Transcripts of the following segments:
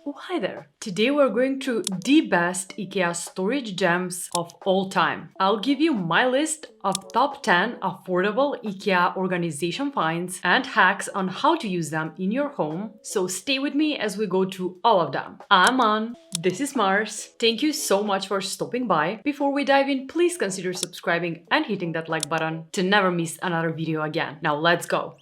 Oh, hi there! Today we're going through the best IKEA storage gems of all time. I'll give you my list of top 10 affordable IKEA organization finds and hacks on how to use them in your home, so stay with me as we go through all of them. I'm An, this is Mars. Thank you so much for stopping by. Before we dive in, please consider subscribing and hitting that like button to never miss another video again. Now let's go!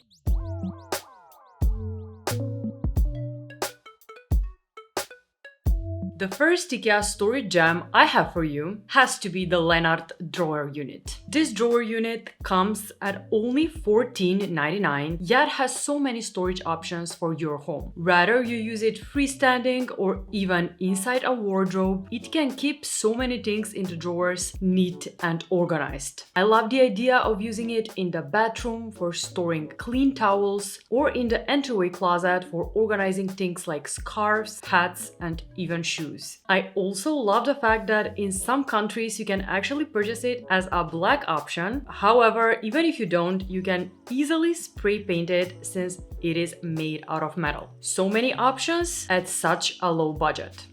The first IKEA storage gem I have for you has to be the LENNART Drawer unit. This drawer unit comes at only $14.99, yet has so many storage options for your home. Whether you use it freestanding or even inside a wardrobe, it can keep so many things in the drawers neat and organized. I love the idea of using it in the bathroom for storing clean towels or in the entryway closet for organizing things like scarves, hats, and even shoes. I also love the fact that in some countries you can actually purchase it as a black option. However, even if you don't, you can easily spray paint it since it is made out of metal. So many options at such a low budget.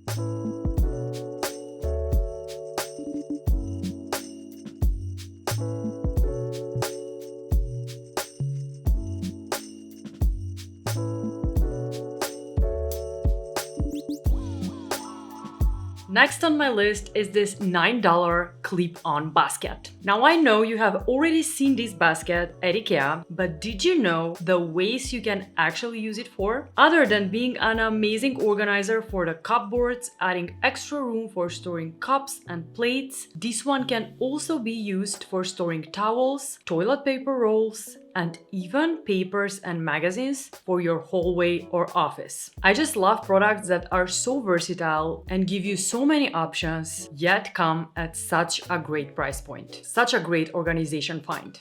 Next on my list is this $9 clip-on basket. Now I know you have already seen this basket at IKEA, but did you know the ways you can actually use it for? Other than being an amazing organizer for the cupboards, adding extra room for storing cups and plates, this one can also be used for storing towels, toilet paper rolls, and even papers and magazines for your hallway or office. I just love products that are so versatile and give you so many options, yet come at such a great price point. Such a great organization find.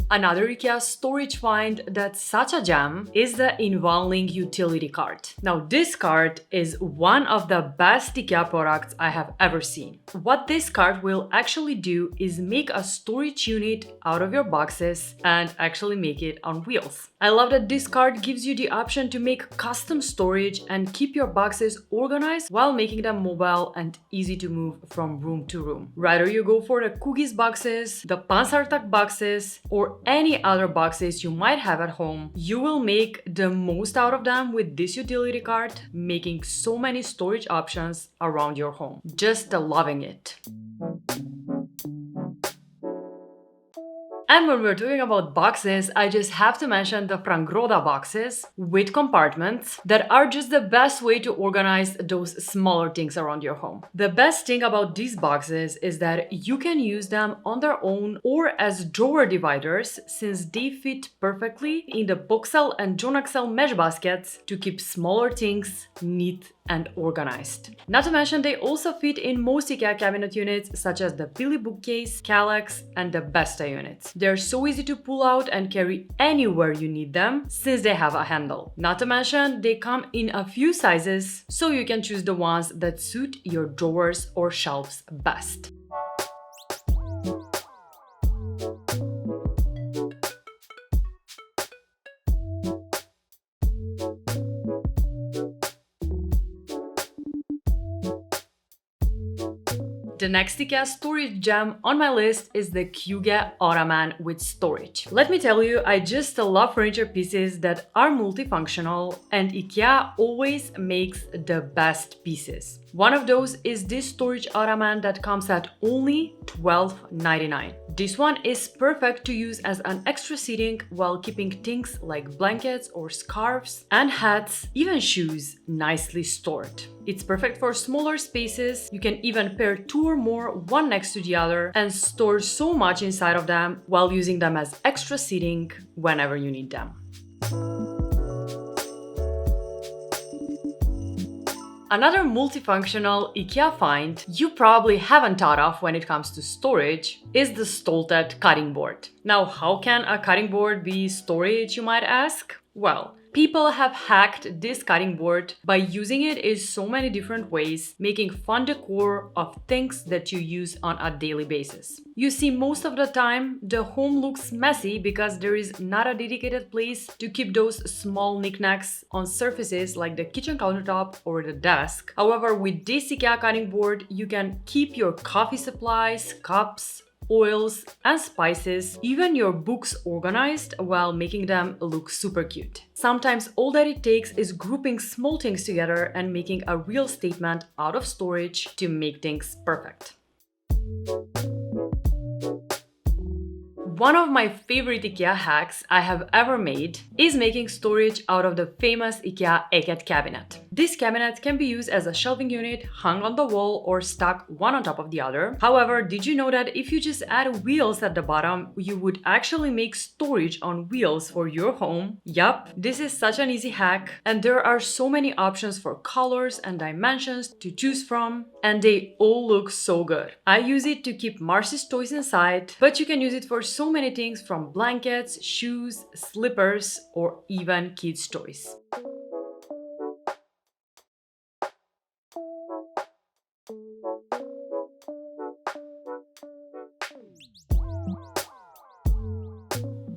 Another IKEA storage find that's such a gem is the INVALLNING Utility cart. Now this cart is one of the best IKEA products I have ever seen. What this cart will actually do is make a storage unit out of your boxes and actually make it on wheels. I love that this cart gives you the option to make custom storage and keep your boxes organized while making them mobile and easy to move from room to room. Whether you go for the cookies boxes, the Panzertack boxes, or any other boxes you might have at home, you will make the most out of them with this utility cart, making so many storage options around your home. Just loving it. And when we're talking about boxes, I just have to mention the Fanggröda boxes with compartments that are just the best way to organize those smaller things around your home. The best thing about these boxes is that you can use them on their own or as drawer dividers since they fit perfectly in the Boxel and John Axel mesh baskets to keep smaller things neat and organized. Not to mention they also fit in most IKEA cabinet units such as the Billy bookcase, Kallax, and the Besta units. They're so easy to pull out and carry anywhere you need them since they have a handle. Not to mention they come in a few sizes, so you can choose the ones that suit your drawers or shelves best. The next IKEA storage gem on my list is the KJUGE Ottoman with storage. Let me tell you, I just love furniture pieces that are multifunctional, and IKEA always makes the best pieces. One of those is this storage ottoman that comes at only $12.99. This one is perfect to use as an extra seating while keeping things like blankets or scarves and hats, even shoes, nicely stored. It's perfect for smaller spaces. You can even pair two or more, one next to the other, and store so much inside of them while using them as extra seating whenever you need them. Another multifunctional IKEA find you probably haven't thought of when it comes to storage is the STOLTHET cutting board. Now, how can a cutting board be storage, you might ask? Well, people have hacked this cutting board by using it in so many different ways, making fun decor of things that you use on a daily basis. You see, most of the time, the home looks messy because there is not a dedicated place to keep those small knickknacks on surfaces like the kitchen countertop or the desk. However, with this IKEA cutting board, you can keep your coffee supplies, cups, oils and spices, even your books organized while making them look super cute. Sometimes all that it takes is grouping small things together and making a real statement out of storage to make things perfect. One of my favorite IKEA hacks I have ever made is making storage out of the famous IKEA EKET Cabinet. This cabinet can be used as a shelving unit, hung on the wall, or stuck one on top of the other. However, did you know that if you just add wheels at the bottom, you would actually make storage on wheels for your home? Yup, this is such an easy hack, and there are so many options for colors and dimensions to choose from, and they all look so good. I use it to keep Marcy's toys inside, but you can use it for so many things from blankets, shoes, slippers, or even kids' toys.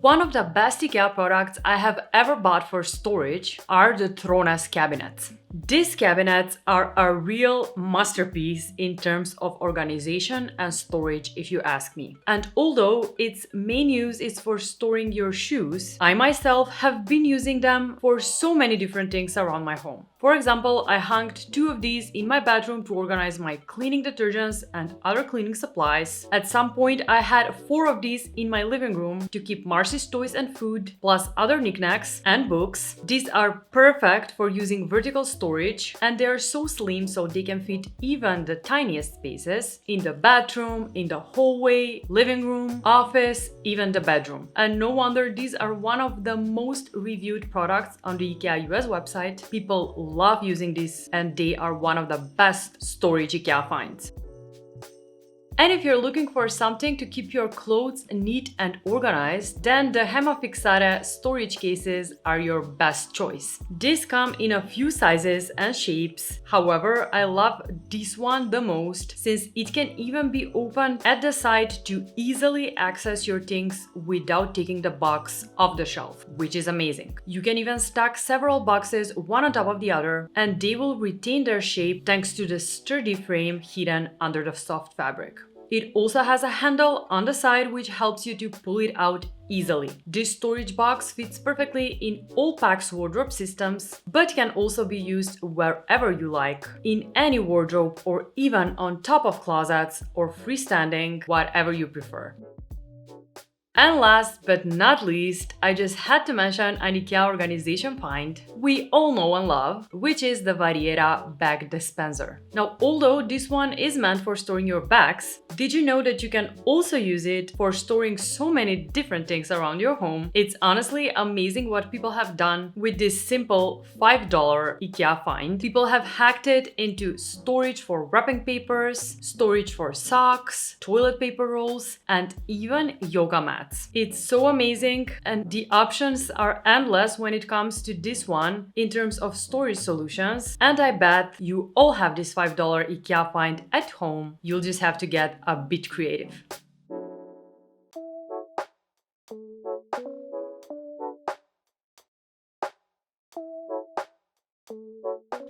One of the best IKEA products I have ever bought for storage are the TRONES cabinets. These cabinets are a real masterpiece in terms of organization and storage, if you ask me. And although its main use is for storing your shoes, I myself have been using them for so many different things around my home. For example, I hung 2 of these in my bedroom to organize my cleaning detergents and other cleaning supplies. At some point, I had 4 of these in my living room to keep Marcy's toys and food, plus other knickknacks and books. These are perfect for using vertical storage, and they are so slim so they can fit even the tiniest spaces in the bathroom, in the hallway, living room, office, even the bedroom. And no wonder these are one of the most reviewed products on the IKEA US website. People love using this, and they are one of the best storage IKEA finds. And if you're looking for something to keep your clothes neat and organized, then the HEMMAFIXARE storage cases are your best choice. These come in a few sizes and shapes. However, I love this one the most since it can even be opened at the side to easily access your things without taking the box off the shelf, which is amazing. You can even stack several boxes one on top of the other, and they will retain their shape thanks to the sturdy frame hidden under the soft fabric. It also has a handle on the side which helps you to pull it out easily. This storage box fits perfectly in all PAX wardrobe systems, but can also be used wherever you like, in any wardrobe or even on top of closets or freestanding, whatever you prefer. And last but not least, I just had to mention an IKEA organization find we all know and love, which is the VARIERA bag dispenser. Now, although this one is meant for storing your bags, did you know that you can also use it for storing so many different things around your home? It's honestly amazing what people have done with this simple $5 IKEA find. People have hacked it into storage for wrapping papers, storage for socks, toilet paper rolls, and even yoga mats. It's so amazing, and the options are endless when it comes to this one in terms of storage solutions, and I bet you all have this $5 IKEA find at home. You'll just have to get a bit creative.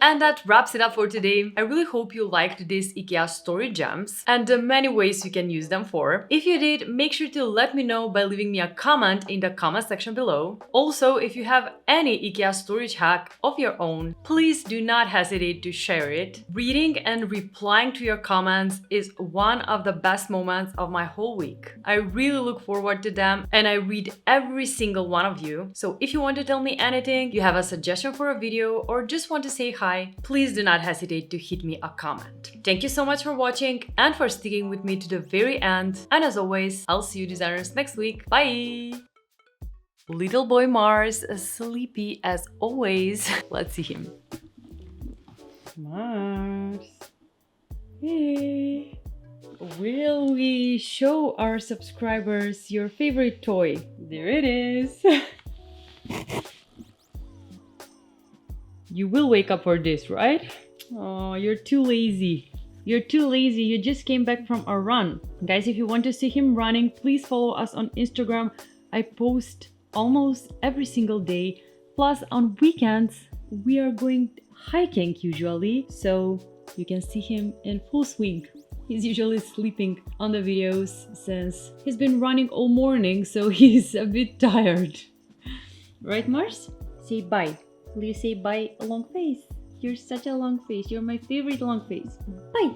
And that wraps it up for today. I really hope you liked these IKEA storage gems and the many ways you can use them for. If you did, make sure to let me know by leaving me a comment in the comment section below. Also, if you have any IKEA storage hack of your own, please do not hesitate to share it. Reading and replying to your comments is one of the best moments of my whole week. I really look forward to them, and I read every single one of you. So if you want to tell me anything, you have a suggestion for a video, or just want to say hi, please do not hesitate to hit me a comment. Thank you so much for watching and for sticking with me to the very end. And as always, I'll see you designers next week. Bye! Little boy Mars, sleepy as always. Let's see him. Mars. Hey. Will we show our subscribers your favorite toy? There it is. You will wake up for this, right? Oh, you're too lazy. You're too lazy. You just came back from a run. Guys, if you want to see him running, please follow us on Instagram. I post almost every single day. Plus, on weekends, we are going hiking usually, so you can see him in full swing. He's usually sleeping on the videos since he's been running all morning, so he's a bit tired. Right, Mars? Say bye. Will you say bye a long face? You're such a long face. You're my favorite long face. Bye!